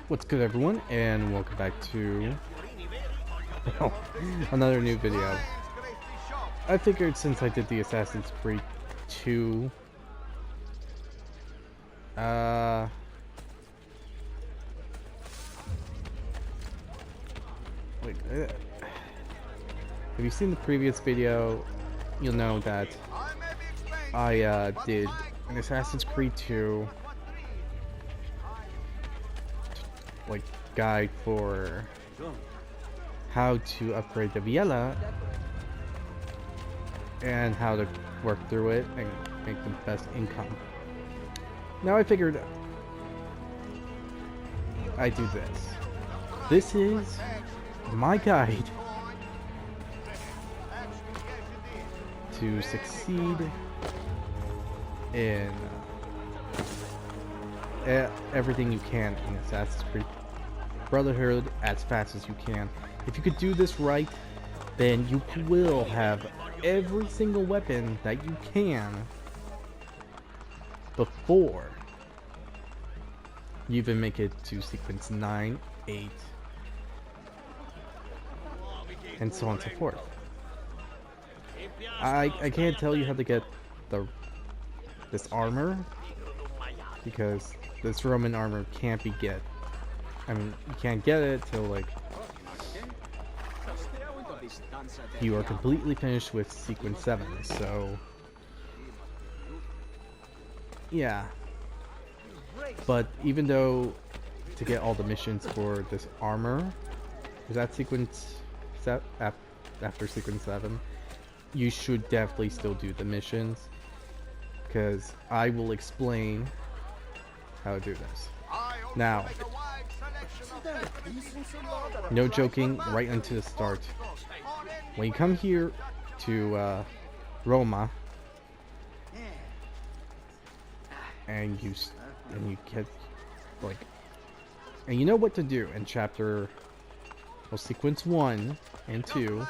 What's good, everyone, and welcome back to another new video. I figured since I did the Assassin's Creed 2, uh, wait, have you seen the previous video? You'll know that I did an Assassin's Creed 2 like guide for how to upgrade the Viella and how to work through it and make the best income. Now I figured I'd do this. This is my guide to succeed in everything you can in Assassin's Creed Brotherhood as fast as you can. If you could do this right, then you will have every single weapon that you can before you even make it to sequence 9, 8, and so on and so forth. I can't tell you how to get this armor, because this Roman armor can't be you can't get it till like you are completely finished with sequence 7, so yeah. But even though to get all the missions for this armor is that sequence after sequence 7, you should definitely still do the missions, because I will explain how to do this. Now, no joking, right into the start. When you come here to Roma, and you get like, and you know what to do in sequence 1 and 2.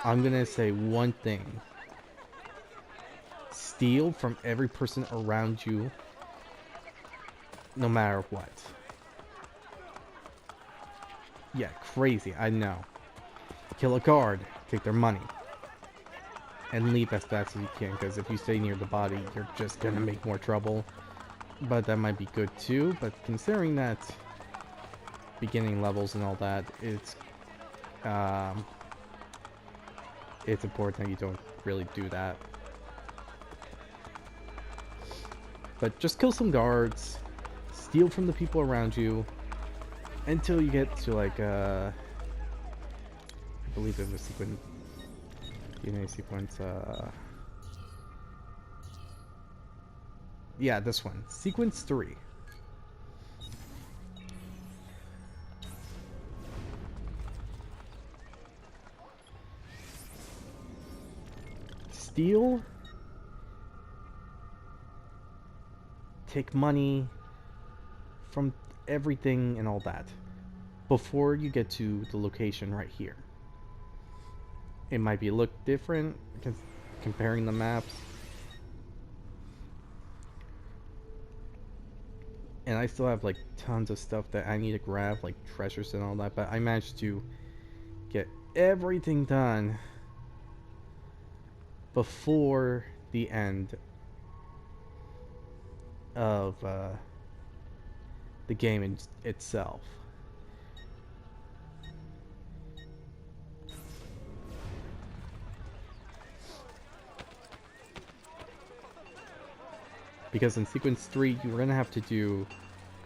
I'm gonna say one thing: steal from every person around you, no matter what. Yeah, crazy, I know. Kill a guard, take their money, and leave as fast as you can, because if you stay near the body, you're just gonna make more trouble. But that might be good too, but considering that beginning levels and all that, it's important that you don't really do that. But just kill some guards, steal from the people around you, until you get to like I believe it was sequence yeah, this one, sequence 3. Steal, take money from everything and all that before you get to the location right here. It might look different because comparing the maps, and I still have like tons of stuff that I need to grab, like treasures and all that, but I managed to get everything done before the end of the game itself. Because in sequence 3, you're gonna have to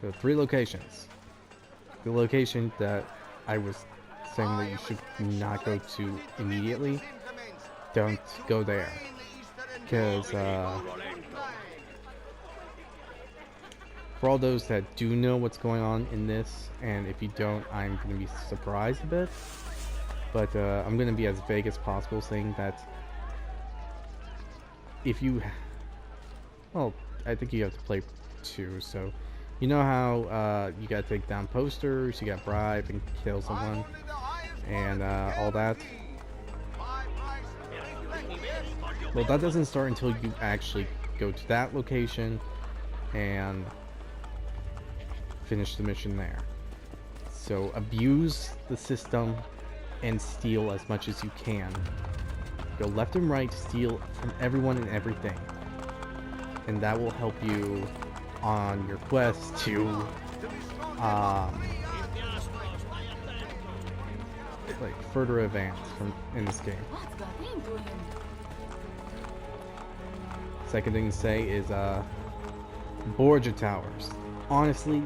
go 3 locations. The location that I was saying that you should not go to immediately, don't go there, because for all those that do know what's going on in this, and if you don't, I'm going to be surprised a bit, but I'm going to be as vague as possible, saying that if you, well, I think you have to play 2, so you know how you gotta take down posters, you gotta bribe and kill someone, and all that. Well, that doesn't start until you actually go to that location, and finish the mission there. So abuse the system and steal as much as you can. Go left and right, steal from everyone and everything. And that will help you on your quest to like further advance in this game. Second thing to say is Borgia Towers. Honestly,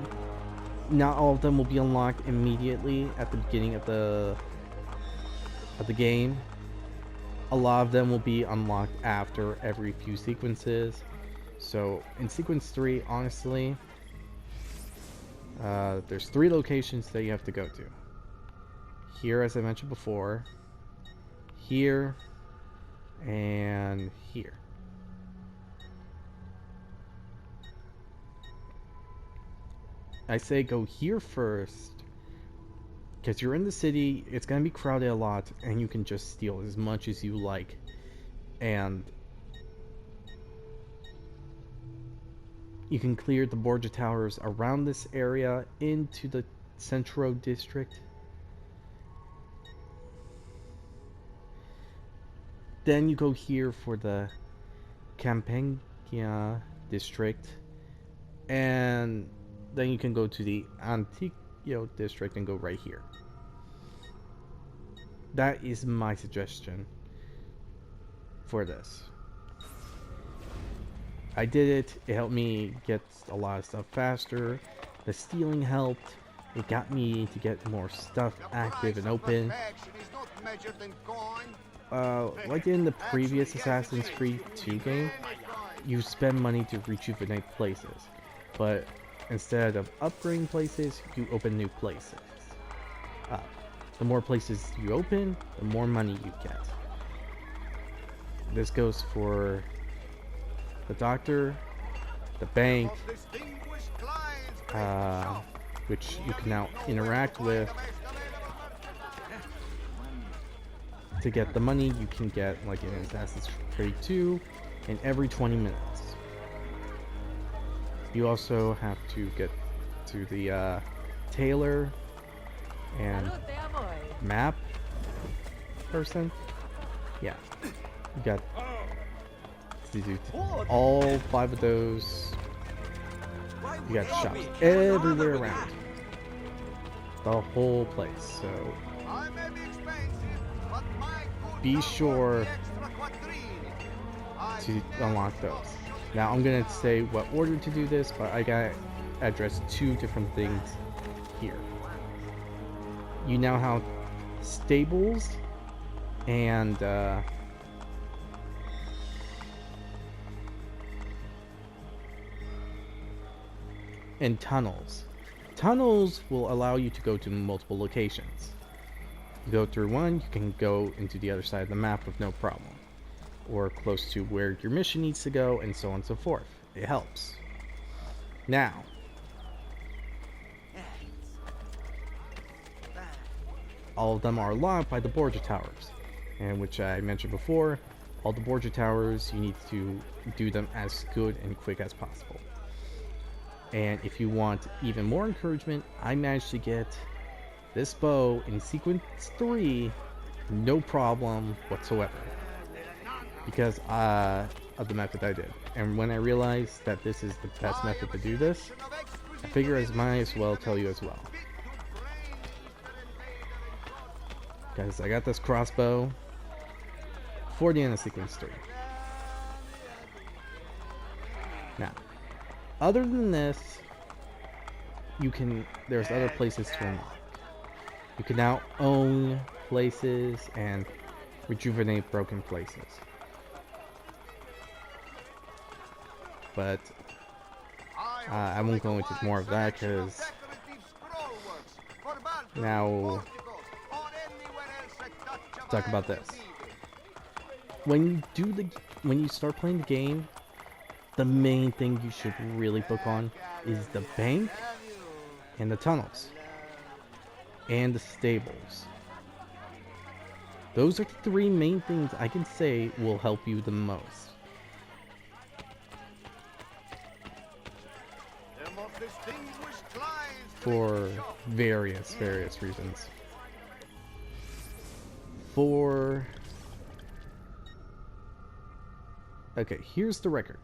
not all of them will be unlocked immediately at the beginning of the game. A lot of them will be unlocked after every few sequences. So in sequence 3, honestly, there's 3 locations that you have to go to. Here, as I mentioned before, here, and here. I say go here first, because you're in the city, it's going to be crowded a lot, and you can just steal as much as you like. And you can clear the Borgia Towers around this area into the Centro District. Then you go here for the Campagna District, and then you can go to the Antiquio District and go right here. That is my suggestion for this. I did it. It helped me get a lot of stuff faster. The stealing helped. It got me to get more stuff active and open. Like in the previous Assassin's Creed 2 game, you spend money to rejuvenate places. But instead of upgrading places, you open new places. The more places you open, the more money you get. This goes for the doctor, the bank, which you can now interact with. To get the money you can get, like in Assassin's Creed 2, in every 20 minutes. You also have to get to the tailor and map person. Yeah, you got to do all 5 of those. You got shops everywhere around the whole place, so be sure to unlock those. Now I'm gonna say what order to do this, but I gotta address 2 different things here. You now have stables and tunnels. Tunnels will allow you to go to multiple locations. You go through one, you can go into the other side of the map with no problem. Or close to where your mission needs to go, and so on and so forth. It helps. Now, all of them are locked by the Borgia Towers. And which I mentioned before, all the Borgia Towers, you need to do them as good and quick as possible. And if you want even more encouragement, I managed to get this bow in sequence 3, no problem whatsoever. Because of the method I did. And when I realized that this is the best method to do this, I figure I might as well tell you as well. Guys, I got this crossbow for the end of sequence 3. Now, other than this, there's other places to unlock. You can now own places and rejuvenate broken places. But I won't go into more of that because now talk about this. When you start playing the game, the main thing you should really focus on is the bank and the tunnels and the stables. Those are the 3 main things I can say will help you the most. for various reasons. For okay, here's the record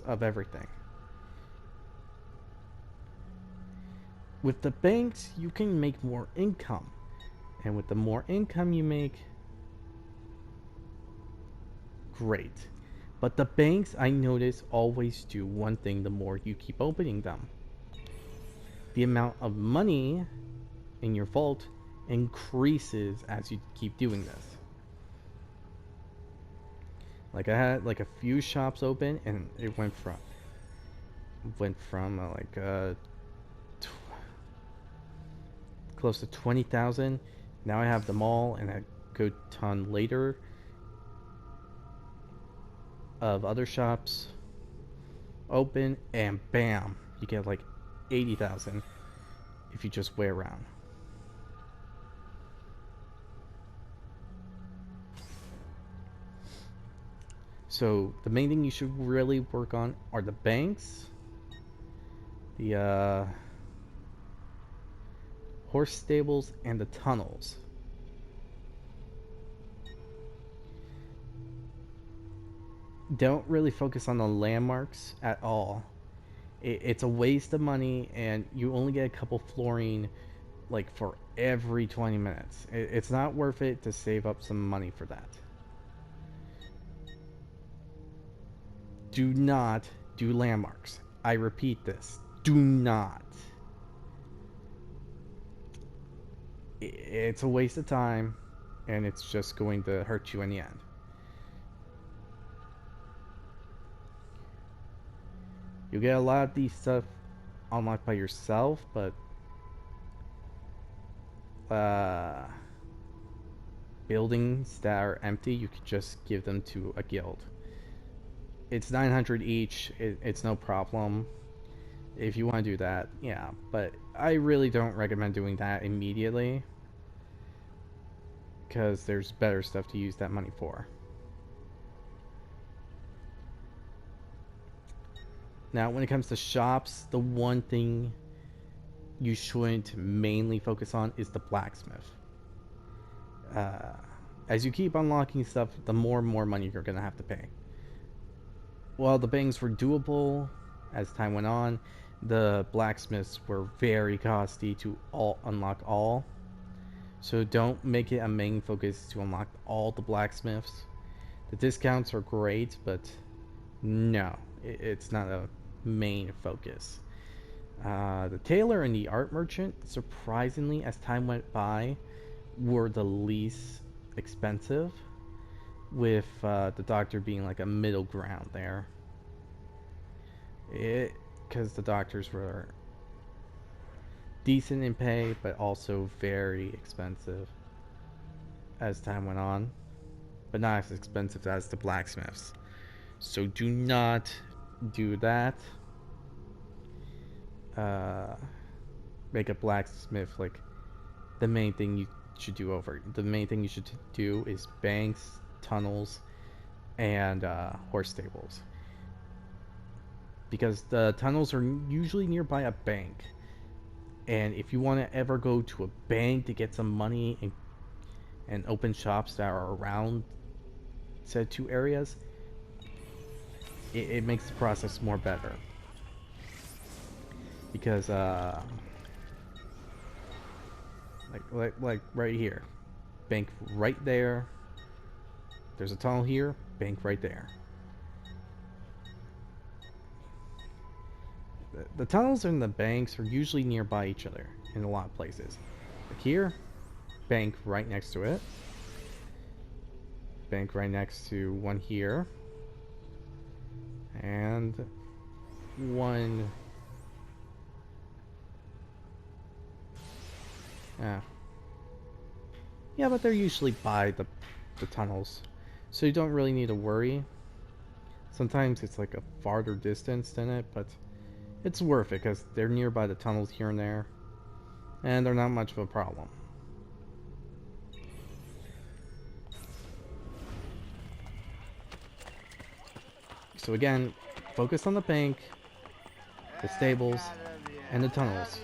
of everything. With the banks, you can make more income, and with the more income you make, great. But the banks, I notice, always do one thing the more you keep opening them. The amount of money in your vault increases as you keep doing this. Like I had like a few shops open, and it went from close to 20,000. Now I have them all, and a good ton later of other shops open, and bam, you get like 80,000 if you just wait around. So the main thing you should really work on are the banks, the horse stables, and the tunnels. Don't really focus on the landmarks at all. It's a waste of money, and you only get a couple fluorine like for every 20 minutes. It's not worth it to save up some money for that. Do not do landmarks. I repeat this. Do not. It's a waste of time, and it's just going to hurt you in the end. You get a lot of these stuff unlocked by yourself, but buildings that are empty, you could just give them to a guild. It's 900 each. It's no problem if you want to do that, yeah, but I really don't recommend doing that immediately, because there's better stuff to use that money for. Now, when it comes to shops, the one thing you shouldn't mainly focus on is the blacksmith. As you keep unlocking stuff, the more and more money you're going to have to pay. While the bangs were doable as time went on, the blacksmiths were very costly to unlock all. So don't make it a main focus to unlock all the blacksmiths. The discounts are great, but no, it's not a main focus. The tailor and the art merchant, surprisingly, as time went by, were the least expensive, with the doctor being like a middle ground there. Because the doctors were decent in pay, but also very expensive as time went on, but not as expensive as the blacksmiths. So do not do that. Make a blacksmith like the main thing you should do over. The main thing you should do is banks, tunnels, and horse stables. Because the tunnels are usually nearby a bank. And if you want to ever go to a bank to get some money and open shops that are around said two areas, it makes the process more better. Because like right here, bank right there. There's a tunnel here, bank right there. The tunnels and the banks are usually nearby each other in a lot of places. Like here, bank right next to it. Bank right next to one here. And one... Yeah, but they're usually by the tunnels, so you don't really need to worry. Sometimes it's like a farther distance than it, but it's worth it because they're nearby the tunnels here and there, and they're not much of a problem. So again, focus on the bank, the stables, and the tunnels.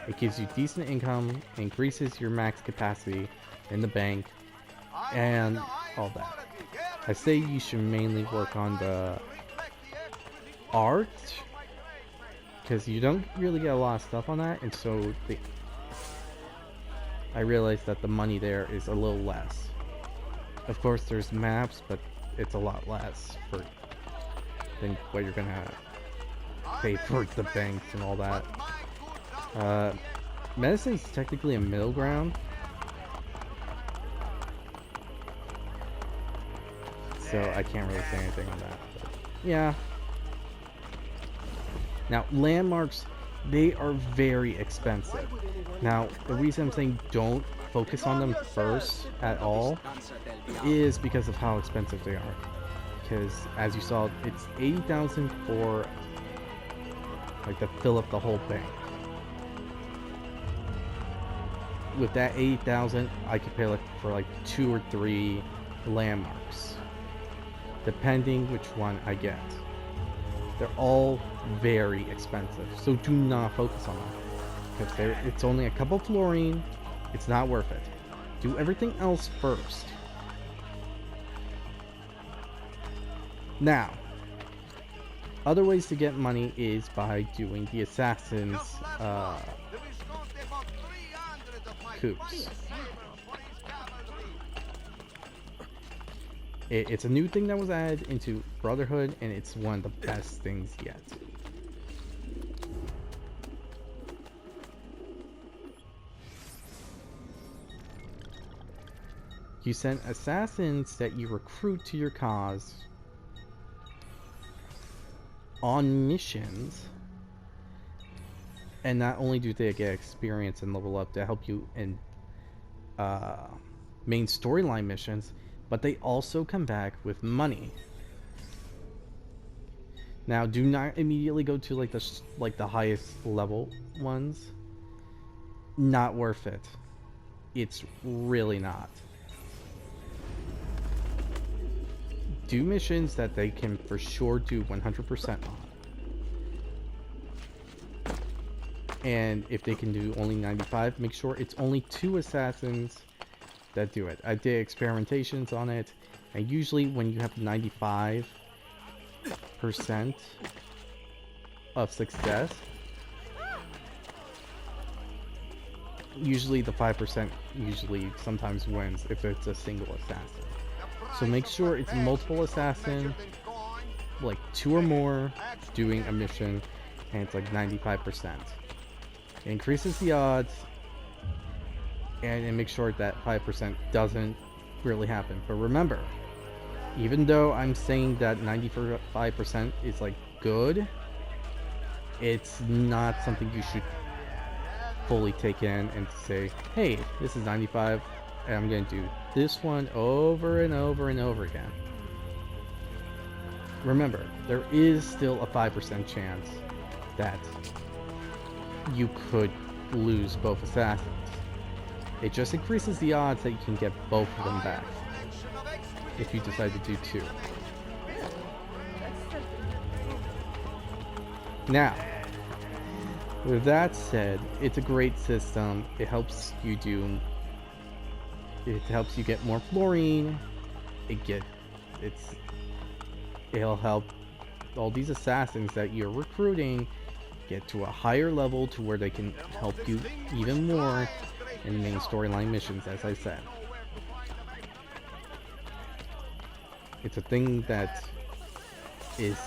It gives you decent income, increases your max capacity in the bank, and all that. I say you should mainly work on the art, because you don't really get a lot of stuff on that, and so I realized that the money there is a little less. Of course, there's maps, but it's a lot less than what you're gonna pay for the banks and all that. Medicine's technically a middle ground, so I can't really say anything on that. But yeah. Now, landmarks, they are very expensive. Now, the reason I'm saying don't focus on them first at all is because of how expensive they are. Because, as you saw, it's 80,000 for, like, to fill up the whole bank. With that 80,000, I could pay, like, for, like, 2 or 3 landmarks, depending which one I get. They're all very expensive, so do not focus on them. Because it's only a couple fluorine, it's not worth it. Do everything else first. Now, other ways to get money is by doing the assassin's coups. It's a new thing that was added into Brotherhood, and it's one of the best things yet. You send assassins that you recruit to your cause on missions, and not only do they get experience and level up to help you in main storyline missions, but they also come back with money. Now, do not immediately go to like the highest level ones. Not worth it. It's really not. Do missions that they can for sure do 100% on. And if they can do only 95, make sure it's only 2 assassins that do it. I did experimentations on it, and usually when you have 95% of success, usually the 5% sometimes wins if it's a single assassin. So make sure it's multiple assassin, like 2 or more doing a mission, and it's like 95%. It increases the odds, and make sure that 5% doesn't really happen. But remember, even though I'm saying that 95% is like good, it's not something you should fully take in and say, hey, this is 95 and I'm going to do this one over and over and over again. Remember, there is still a 5% chance that you could lose both assassins. It just increases the odds that you can get both of them back if you decide to do 2. Now, with that said, it's a great system. It helps you get more fluorine. It'll help all these assassins that you're recruiting get to a higher level to where they can help you even more in main storyline missions, as I said. It's a thing that is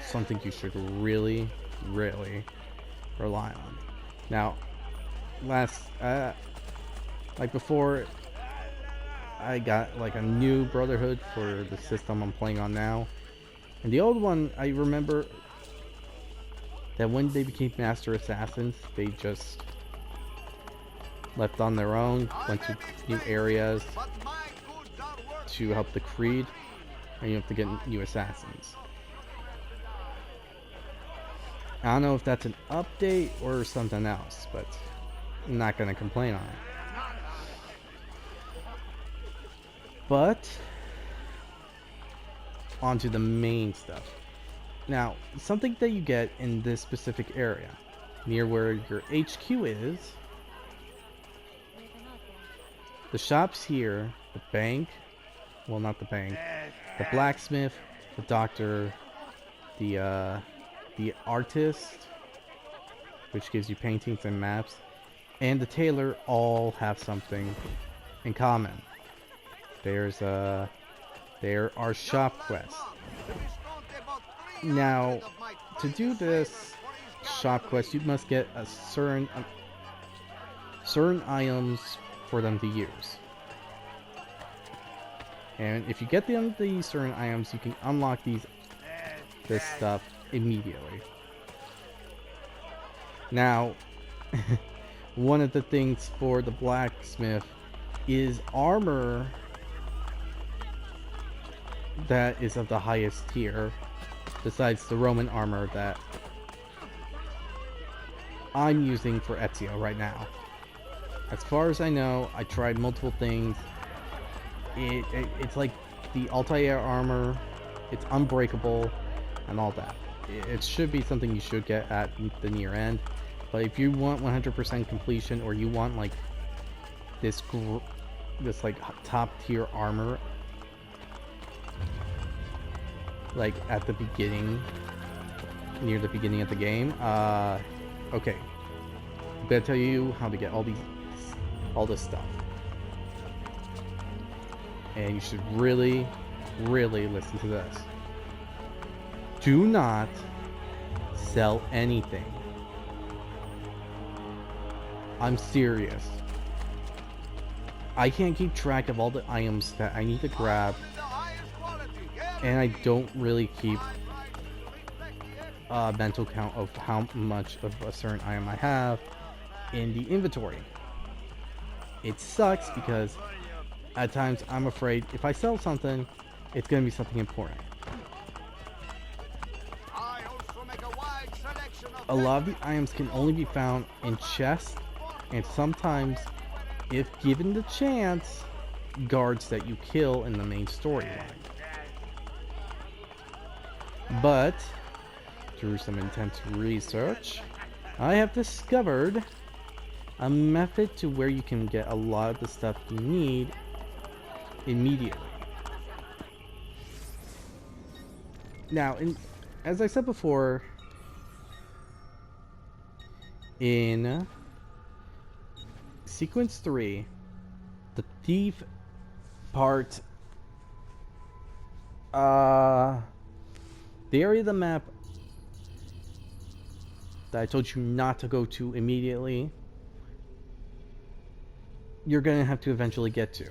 something you should really, really rely on. Now, before I got like a new Brotherhood for the system I'm playing on now, and the old one, I remember that when they became Master Assassins, they just left on their own, went to new areas to help the Creed, and you have to get new assassins. I don't know if that's an update or something else, but I'm not gonna complain on it. But onto the main stuff. Now, something that you get in this specific area near where your HQ is. The shops here, the bank, well, not the bank, the blacksmith, the doctor, the artist, which gives you paintings and maps, and the tailor all have something in common. There are shop quests. Now, to do this shop quest, you must get a certain items for them to use. And if you get the certain items, you can unlock this stuff immediately. Now, one of the things for the blacksmith is armor that is of the highest tier, besides the Roman armor that I'm using for Ezio right now. As far as I know, I tried multiple things. It's like the Altair armor, it's unbreakable, and all that. It should be something you should get at the near end. But if you want 100% completion, or you want like this like top tier armor, like at the beginning, near the beginning of the game, okay, I'm gonna tell you how to get all this stuff, and you should really listen to this. Do not sell anything. I'm serious. I can't keep track of all the items that I need to grab, and I don't really keep a mental count of how much of a certain item I have in the inventory. It sucks because at times I'm afraid if I sell something, it's gonna be something important. A lot of the items can only be found in chests, and sometimes, if given the chance, guards that you kill in the main storyline. But through some intense research, I have discovered a method to where you can get a lot of the stuff you need immediately. Now, as I said before, in Sequence 3, the thief part, the area of the map that I told you not to go to immediately, you're gonna have to eventually get to,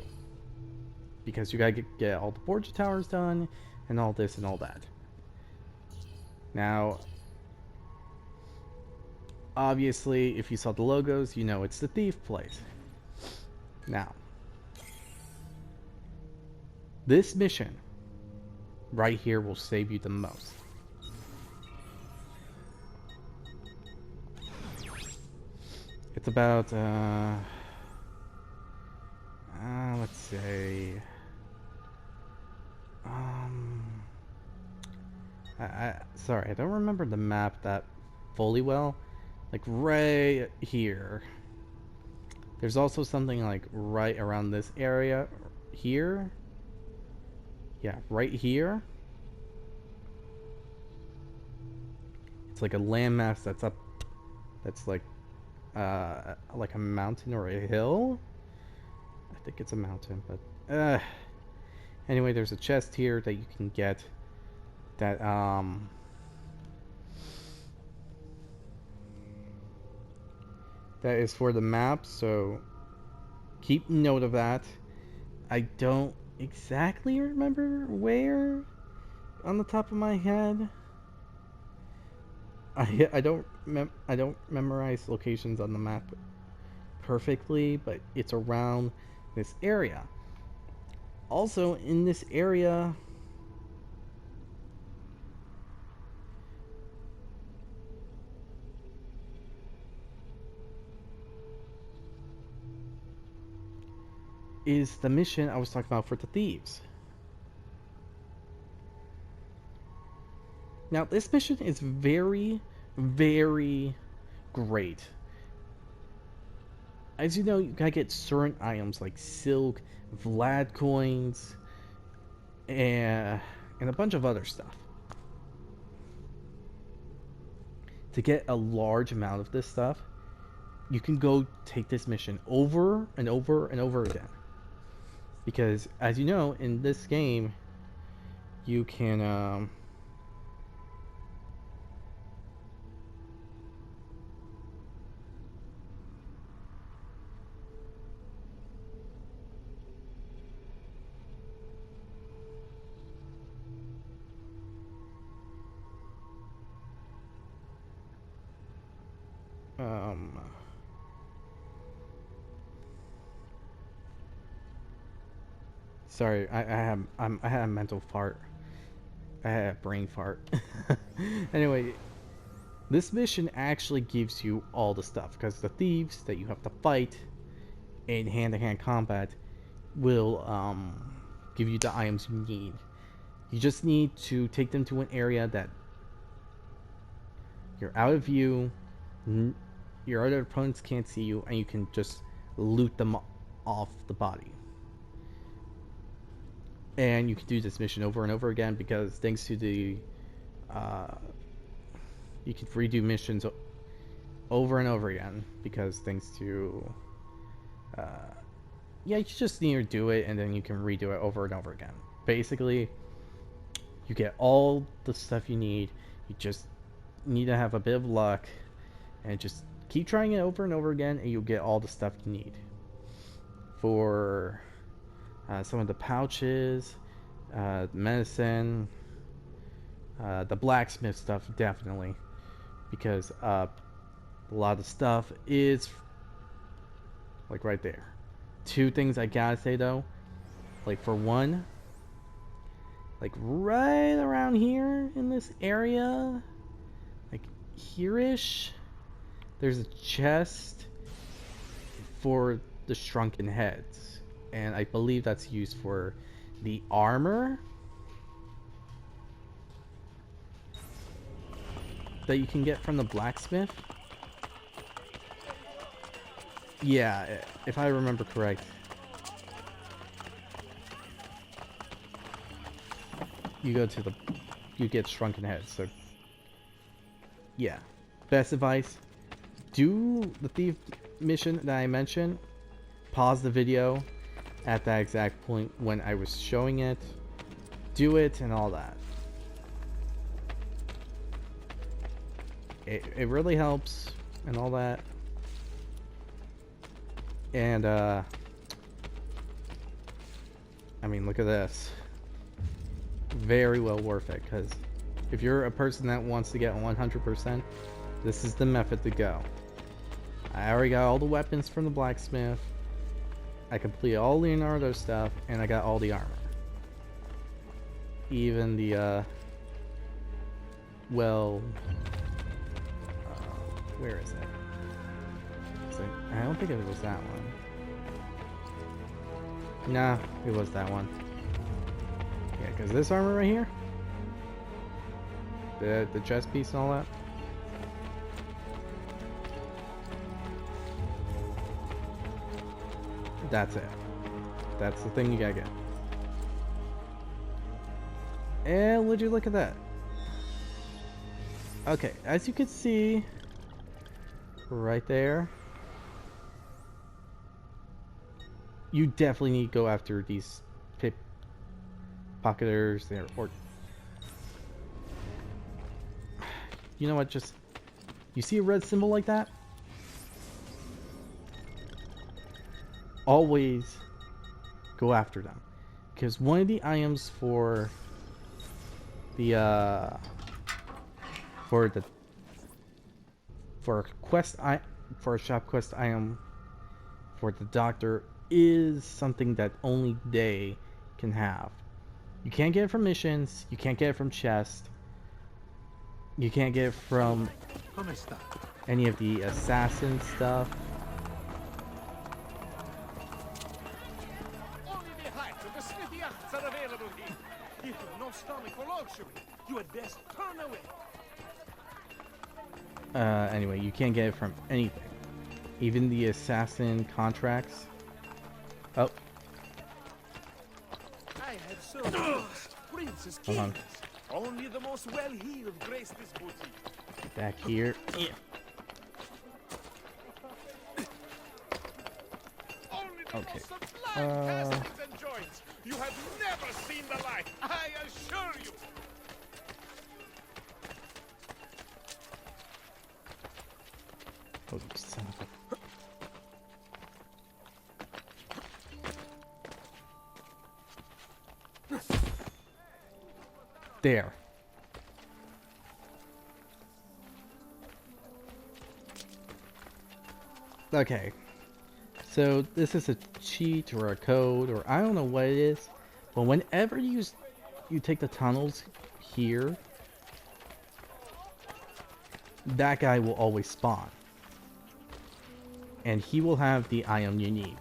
because you gotta get all the Borgia towers done, and all this and all that. Now, obviously, if you saw the logos, you know it's the thief place. Now, this mission right here will save you the most. It's about, let's say, sorry, I don't remember the map that fully well. Like right here. There's also something like right around this area here. Yeah, right here. It's like a landmass that's up. That's like a mountain or a hill. I think it's a mountain, but anyway, there's a chest here that you can get. That that is for the map, so keep note of that. I don't exactly remember where on the top of my head. I don't memorize locations on the map perfectly, but it's around this area. Also, in this area, is the mission I was talking about for the thieves. Now, this mission is very great. As you know, you gotta get certain items like silk, Vlad coins, and a bunch of other stuff. To get a large amount of this stuff, you can go take this mission over and over and over again. Because, as you know, in this game, you can, um, sorry, I had a mental fart. I had a brain fart. Anyway, this mission actually gives you all the stuff because the thieves that you have to fight in hand-to-hand combat will give you the items you need. You just need to take them to an area that you're out of view, your other opponents can't see you, and you can just loot them off the body. And you can do this mission over and over again because thanks to the you can redo missions over and over again because thanks to yeah, you just need to do it and then you can redo it over and over again. Basically, you get all the stuff you need. You just need to have a bit of luck and just keep trying it over and over again and you'll get all the stuff you need. For some of the pouches, medicine, the blacksmith stuff, definitely. Because a lot of stuff is like right there. Two things I gotta say though, like for one, like right around here in this area, like here-ish, there's a chest for the shrunken heads. And I believe that's used for the armor that you can get from the blacksmith. Yeah, if I remember correct. You go to you get shrunken heads. So yeah, best advice, do the thief mission that I mentioned, pause the video at that exact point when I was showing it, do it and all that. It really helps and all that. And I mean, look at this. Very well worth it, because if you're a person that wants to get 100%, this is the method to go. I already got all the weapons from the blacksmith. I completed all Leonardo stuff, and I got all the armor. Even the, well, where is it? I don't think it was that one. Nah, it was that one. Yeah, because this armor right here, the chest piece and all that, that's it. That's the thing you gotta get. And would you look at that? Okay, as you can see, right there, you definitely need to go after these pickpocketers there, or you know what? Just you see a red symbol like that? Always go after them, because one of the items for the for a shop quest item for the doctor is something that only they can have. You can't get it from missions, you can't get it from chest, you can't get it from any of the assassin stuff. Anyway, you can't get it from anything. Even the assassin contracts. Oh. I have served princes, Hold on. kings. Only the most well-heeled grace this boutique. Back here. Yeah. Only the Okay. most sublime castings and joints. You have never seen the like, I assure you. Oh, you son of a... There. Okay. So this is a cheat or a code or I don't know what it is, but whenever you take the tunnels here, that guy will always spawn. And he will have the item you need.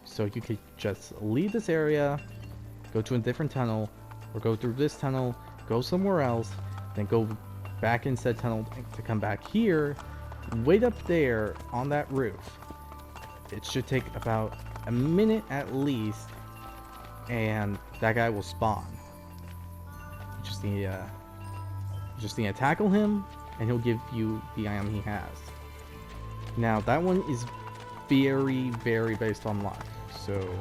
So you could just leave this area, go to a different tunnel, or go through this tunnel, go somewhere else, then go back in said tunnel to come back here, wait up there on that roof. It should take about a minute at least, and that guy will spawn. You just need to tackle him, and he'll give you the item he has. Now that one is very, very based on luck, so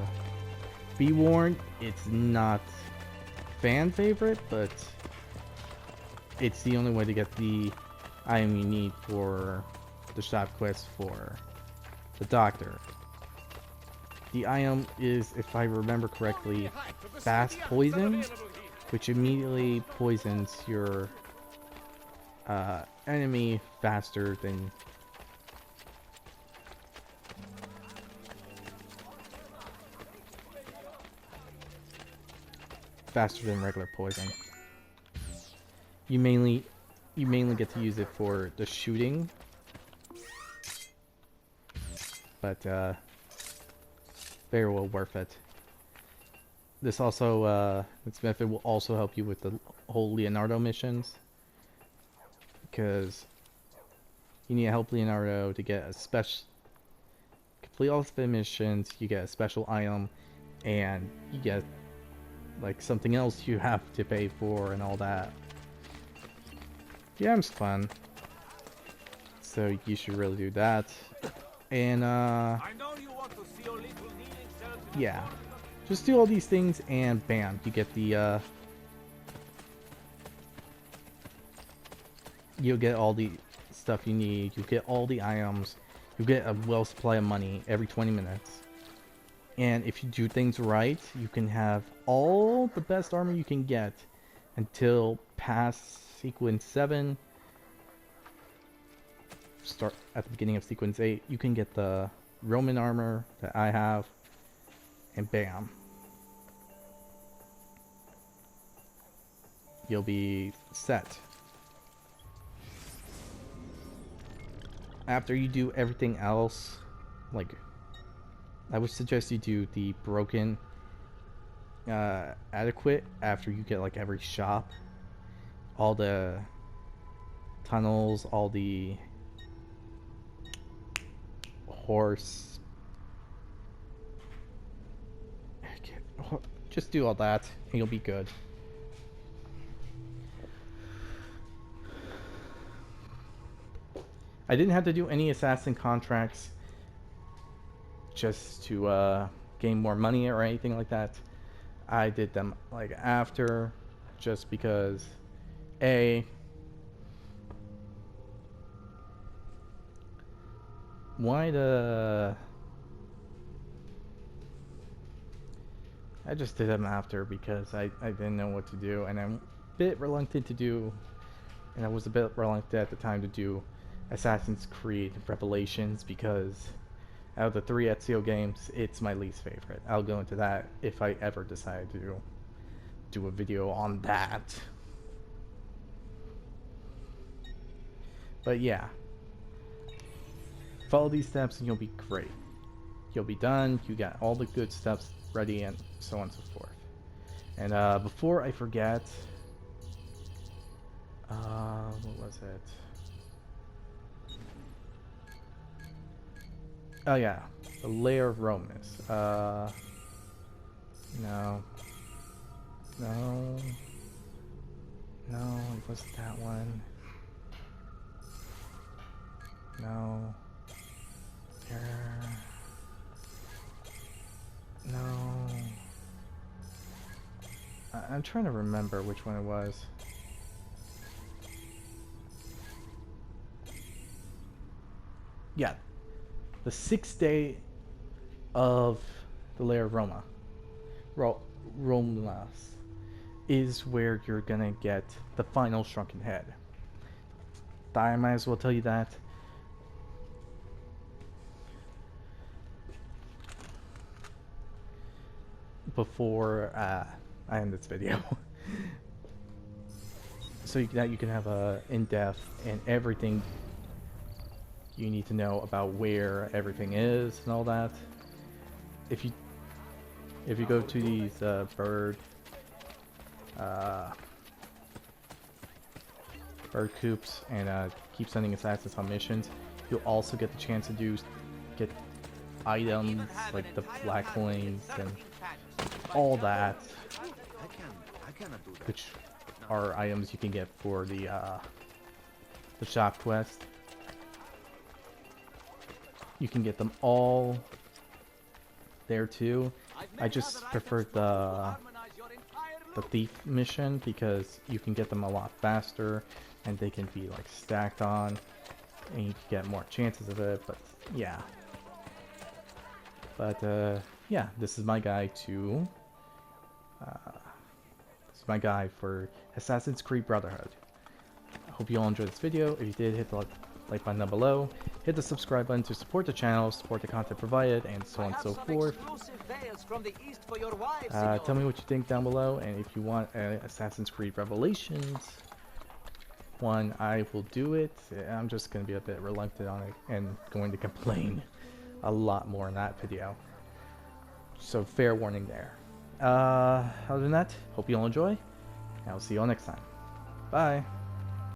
be warned, it's not fan favorite, but it's the only way to get the item you need for the shop quest for the doctor. The item is, if I remember correctly, fast poison, which immediately poisons your enemy faster than regular poison. You mainly get to use it for the shooting, but very well worth it. This also this method will also help you with the whole Leonardo missions, because you need to help Leonardo to get a special complete all the missions. You get a special item, and you get like something else you have to pay for and all that. Yeah, it's fun. So you should really do that. And yeah, just do all these things and bam, you get the you'll get all the stuff you need. You get all the items. You get a well supply of money every 20 minutes. And if you do things right, you can have all the best armor you can get until past sequence 7. Start at the beginning of sequence 8. You can get the Roman armor that I have, and bam, you'll be set. After you do everything else, like, I would suggest you do the broken adequate after you get like every shop, all the tunnels, all the horse. Just do all that and you'll be good. I didn't have to do any assassin contracts just to gain more money or anything like that. I did them like after, just because I just did them after because I didn't know what to do, and I'm a bit reluctant to do, and I was a bit reluctant at the time to do Assassin's Creed Revelations, because out of the 3 Ezio games, it's my least favorite. I'll go into that if I ever decide to do a video on that. But yeah, follow these steps and you'll be great. You'll be done, you got all the good steps ready, and so on and so forth. And before I forget, what was it? Oh yeah, the Lair of Romus. No. No. No, it wasn't that one. No. No. I'm trying to remember which one it was. Yeah. The 6th day of the Lair of Roma. Romas is where you're gonna get the final shrunken head. I might as well tell you that. Before I end this video. So that you can have a in-depth and everything you need to know about where everything is and all that. If you go to these bird coops and keep sending assassins on missions, you'll also get the chance to get items like the black wings and all that, which are items you can get for the shop quest. You can get them all there too. I just prefer the thief mission because you can get them a lot faster and they can be like stacked on and you can get more chances of it. But yeah, yeah, this is my guide for Assassin's Creed Brotherhood. I hope you all enjoyed this video. If you did, hit the like button down below, hit the subscribe button to support the channel, support the content provided, and so on and so forth. Tell me what you think down below, and if you want Assassin's Creed Revelations one, I will do it. I'm just going to be a bit reluctant on it and going to complain a lot more in that video. So fair warning there. Other than that, hope you all enjoy, and I'll see you all next time. Bye!